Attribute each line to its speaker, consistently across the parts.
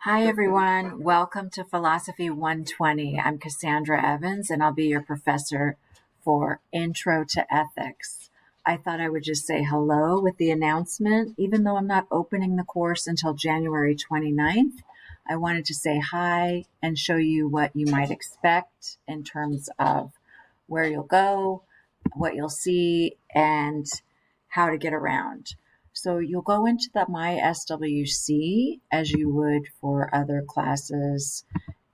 Speaker 1: Hi, everyone. Welcome to Philosophy 120. I'm Cassandra Evans, and I'll be your professor for Intro to Ethics. I thought I would just say hello with the announcement. Even though I'm not opening the course until January 29th, I wanted to say hi and show you what you might expect in terms of where you'll go, what you'll see, and how to get around. So you'll go into the My SWC as you would for other classes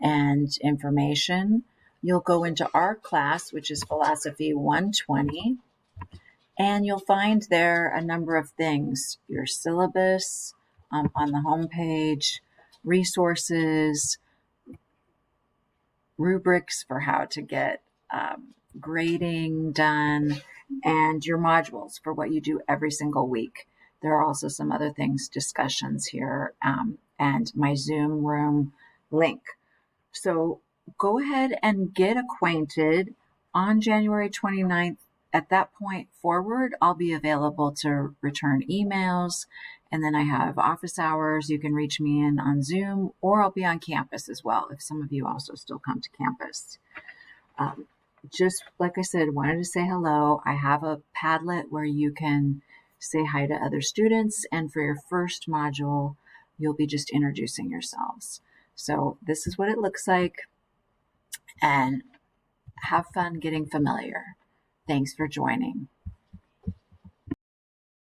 Speaker 1: and information. You'll go into our class, which is Philosophy 120, and you'll find there a number of things. Your syllabus on the homepage, resources, rubrics for how to get grading done, and your modules for what you do every single week. There are also some other things, discussions here, and my Zoom room link. So go ahead and get acquainted on January 29th. At that point forward, I'll be available to return emails. And then I have office hours. You can reach me in on Zoom, or I'll be on campus as well if some of you also still come to campus. Just like I said, wanted to say hello. I have a Padlet where you can say hi to other students. And for your first module, you'll be just introducing yourselves. So this is what it looks like, and have fun getting familiar. Thanks for joining.